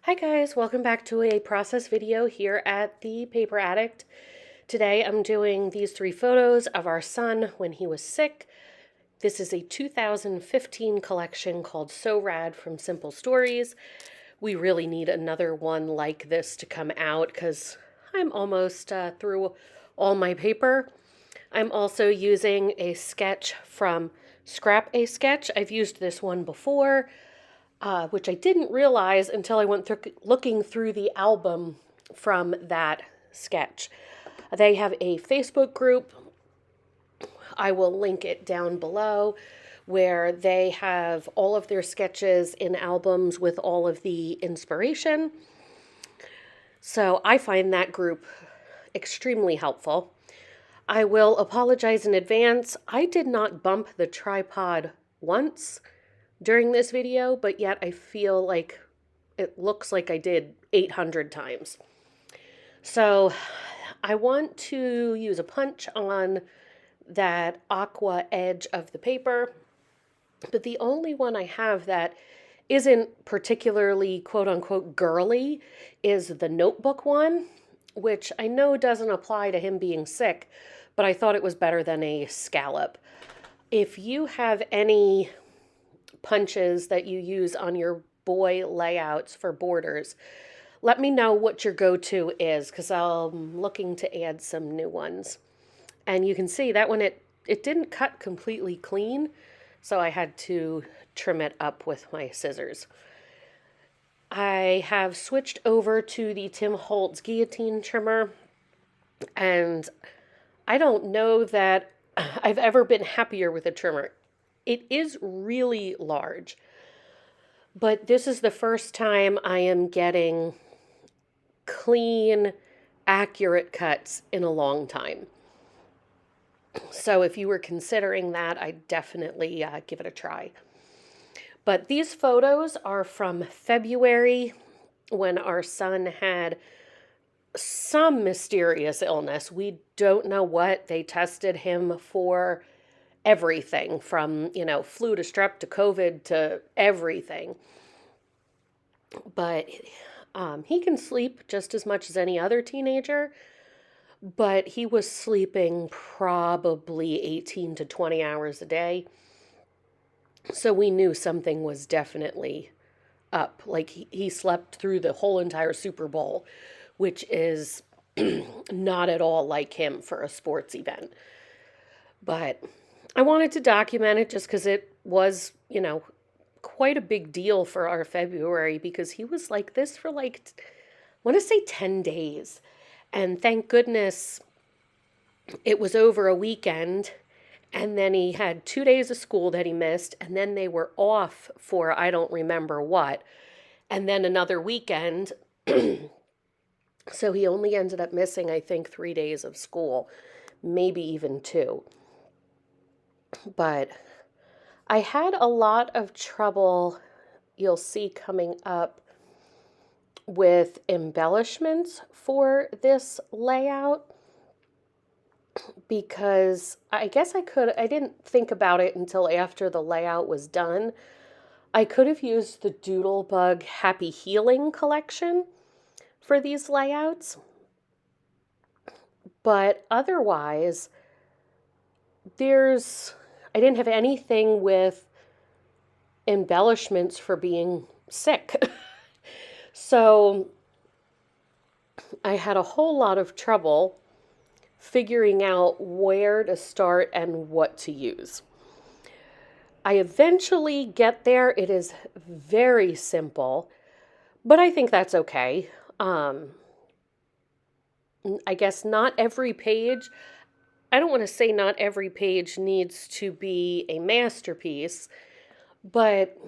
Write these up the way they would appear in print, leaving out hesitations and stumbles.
Hi guys, welcome back to a process video here at the Paper Addict. Today I'm doing these three photos of our son when he was sick. This is a 2015 collection called So Rad from Simple Stories. We really need another one like this to come out because I'm almost through all my paper. I'm also using a sketch from Scrap A Sketch. I've used this one before. Which I didn't realize until I went looking through the album from that sketch. They have a Facebook group. I will link it down below where they have all of their sketches in albums with all of the inspiration. So I find that group extremely helpful. I will apologize in advance. I did not bump the tripod once during this video, but yet I feel like it looks like I did 800 times. So I want to use a punch on that aqua edge of the paper, but the only one I have that isn't particularly quote unquote girly is the notebook one, which I know doesn't apply to him being sick, but I thought it was better than a scallop. If you have any punches that you use on your boy layouts for borders, let me know what your go-to is because I'm looking to add some new ones. And you can see that one, it didn't cut completely clean, so I had to trim it up with my scissors. I have switched over to the Tim Holtz guillotine trimmer, and I don't know that I've ever been happier with a trimmer. It is really large, but this is the first time I am getting clean, accurate cuts in a long time. So if you were considering that, I'd definitely give it a try. But these photos are from February when our son had some mysterious illness. We don't know what. They tested him for everything from, flu to strep to COVID to everything. But he can sleep just as much as any other teenager, but he was sleeping probably 18 to 20 hours a day. So we knew something was definitely up. Like he slept through the whole entire Super Bowl, which is not at all like him for a sports event. But I wanted to document it just because it was, quite a big deal for our February because he was like this for I want to say 10 days. And thank goodness it was over a weekend. And then he had 2 days of school that he missed. And then they were off for I don't remember what. And then another weekend. So he only ended up missing, I think, 3 days of school, maybe even two. But I had a lot of trouble, you'll see coming up, with embellishments for this layout because I guess I didn't think about it until after the layout was done. I could have used the Doodlebug Happy Healing collection for these layouts, but otherwise, I didn't have anything with embellishments for being sick. So I had a whole lot of trouble figuring out where to start and what to use. I eventually get there. It is very simple, but I think that's okay. I guess not every page, I don't want to say not every page needs to be a masterpiece, but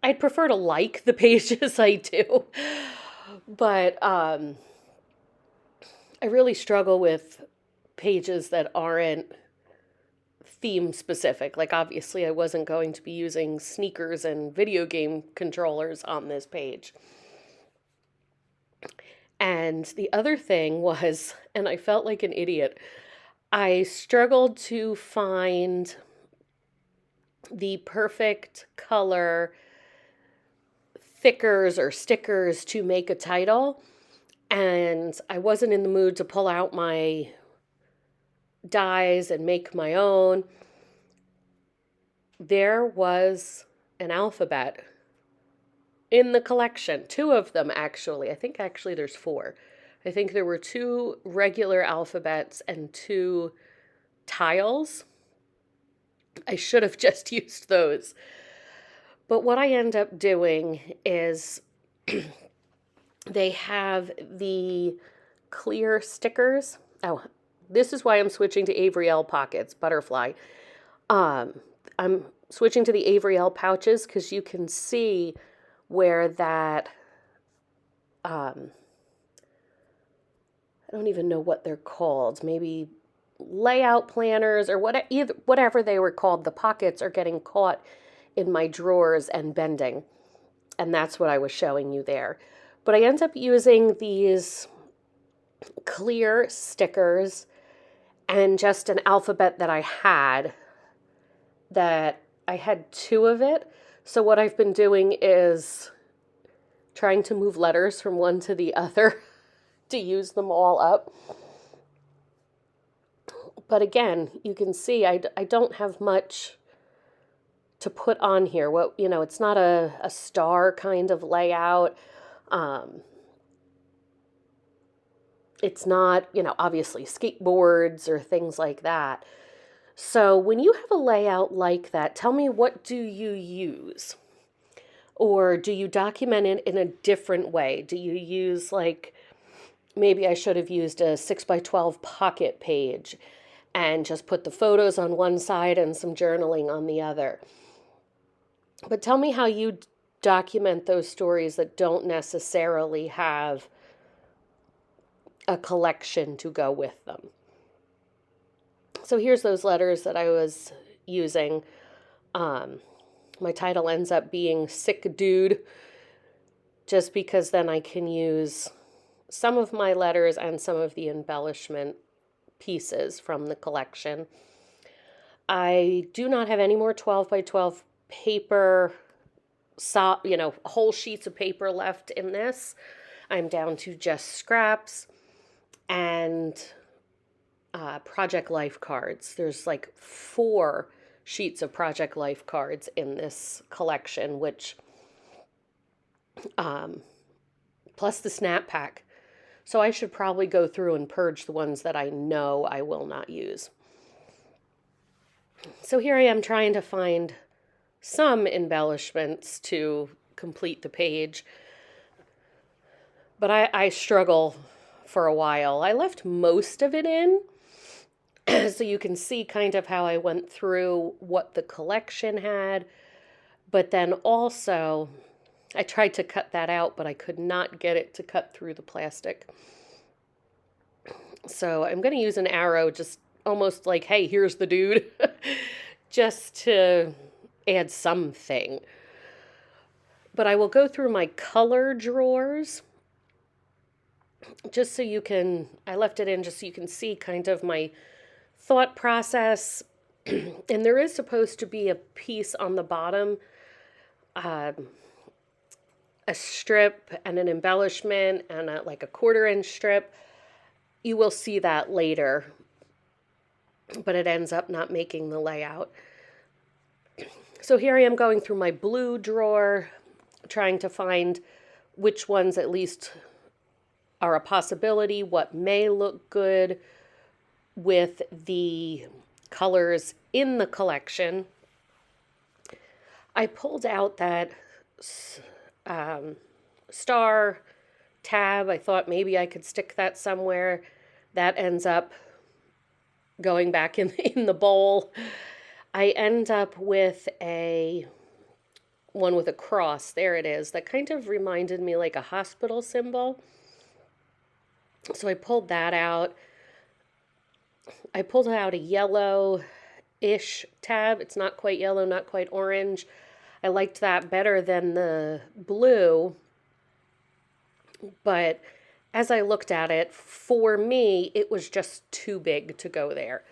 I'd prefer to like the pages I do. But I really struggle with pages that aren't theme specific. Like obviously I wasn't going to be using sneakers and video game controllers on this page. And the other thing was, and I felt like an idiot, I struggled to find the perfect color thickers or stickers to make a title, and I wasn't in the mood to pull out my dies and make my own. There was an alphabet in the collection, 2 of them actually. I think actually there's 4. I think there were 2 regular alphabets and 2 tiles. I should have just used those. But what I end up doing is they have the clear stickers. Oh, this is why I'm switching to Avery Elle Pockets, Butterfly. I'm switching to the Avery Elle pouches because you can see where that, I don't even know what they're called, maybe layout planners or whatever they were called. The pockets are getting caught in my drawers and bending. And that's what I was showing you there. But I end up using these clear stickers and just an alphabet that I had 2 of it. So what I've been doing is trying to move letters from one to the other to use them all up. But again, you can see I don't have much to put on here. It's not a star kind of layout. It's not, obviously skateboards or things like that. So when you have a layout like that, tell me, what do you use? Or do you document it in a different way? Do you use, like, maybe I should have used a 6x12 pocket page and just put the photos on one side and some journaling on the other? But tell me how you document those stories that don't necessarily have a collection to go with them. So here's those letters that I was using. My title ends up being Sick Dude, just because then I can use some of my letters and some of the embellishment pieces from the collection. I do not have any more 12x12 paper, whole sheets of paper left in this. I'm down to just scraps and Project Life cards. There's like 4 sheets of Project Life cards in this collection, which, plus the snap pack. So I should probably go through and purge the ones that I know I will not use. So here I am trying to find some embellishments to complete the page. But I struggle for a while. I left most of it in, so you can see kind of how I went through what the collection had. But then also, I tried to cut that out, but I could not get it to cut through the plastic. So I'm going to use an arrow, just almost like, hey, here's the dude, just to add something. But I will go through my color drawers, just so you can, I left it in just so you can see kind of my thought process. And there is supposed to be a piece on the bottom, a strip and an embellishment and like a 1/4-inch strip. You will see that later, but it ends up not making the layout. So here I am going through my blue drawer, trying to find which ones at least are a possibility, what may look good with the colors in the collection. I pulled out that star tab. I thought maybe I could stick that somewhere. That ends up going back in the bowl. I end up with one with a cross. There it is. That kind of reminded me like a hospital symbol. So I pulled that out. I pulled out a yellow-ish tab. It's not quite yellow, not quite orange. I liked that better than the blue. But as I looked at it, for me, it was just too big to go there.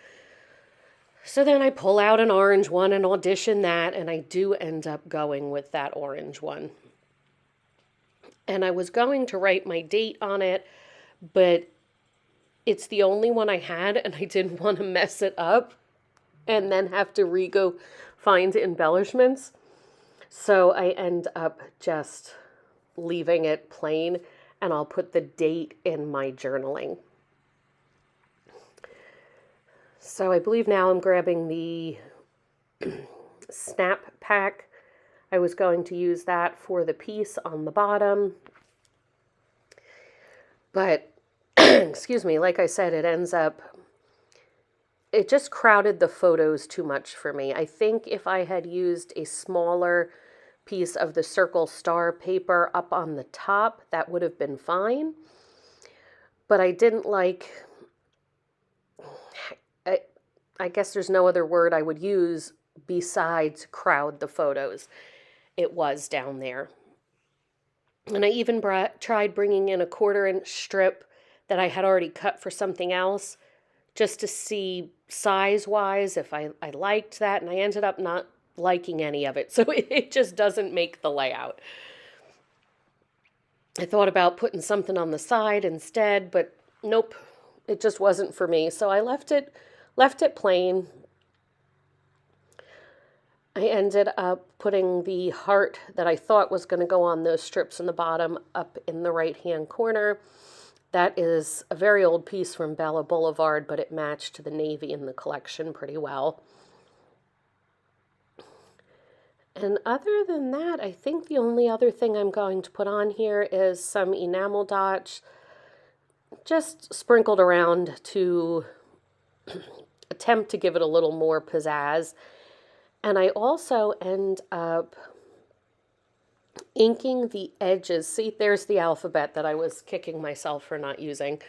So then I pull out an orange one and audition that, and I do end up going with that orange one. And I was going to write my date on it, but it's the only one I had, and I didn't want to mess it up and then have to re-go find embellishments. So I end up just leaving it plain, and I'll put the date in my journaling. So I believe now I'm grabbing the Snap Pack. I was going to use that for the piece on the bottom. But, excuse me, like I said, it just crowded the photos too much for me. I think if I had used a smaller piece of the Circle Star paper up on the top, that would have been fine. But I didn't like, I guess there's no other word I would use besides crowd the photos. It was down there. And I even tried bringing in a 1/4-inch strip that I had already cut for something else, just to see size-wise if I liked that, and I ended up not liking any of it, so it just doesn't make the layout. I thought about putting something on the side instead, but nope, it just wasn't for me, so I left it plain. I ended up putting the heart that I thought was going to go on those strips in the bottom up in the right-hand corner. That is a very old piece from Bella Boulevard, but it matched the navy in the collection pretty well. And other than that, I think the only other thing I'm going to put on here is some enamel dots, just sprinkled around to attempt to give it a little more pizzazz. And I also end up inking the edges. See, there's the alphabet that I was kicking myself for not using.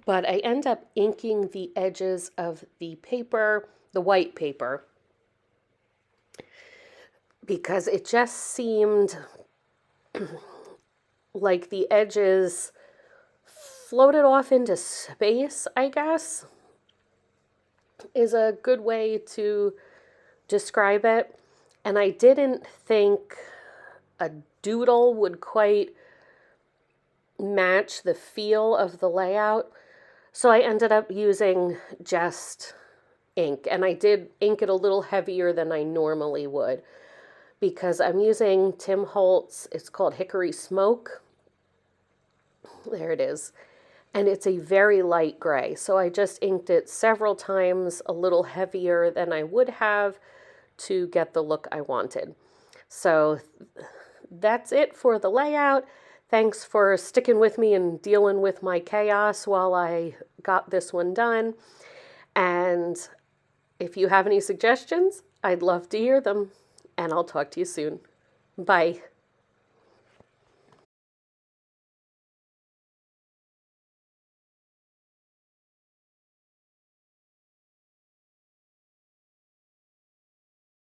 But I end up inking the edges of the paper, the white paper, because it just seemed like the edges floated off into space, I guess, is a good way to describe it. And I didn't think a doodle would quite match the feel of the layout. So I ended up using just ink, and I did ink it a little heavier than I normally would because I'm using Tim Holtz. It's called Hickory Smoke. There it is. And it's a very light gray. So I just inked it several times a little heavier than I would have to get the look I wanted. So that's it for the layout. Thanks for sticking with me and dealing with my chaos while I got this one done. And if you have any suggestions, I'd love to hear them. And I'll talk to you soon. Bye.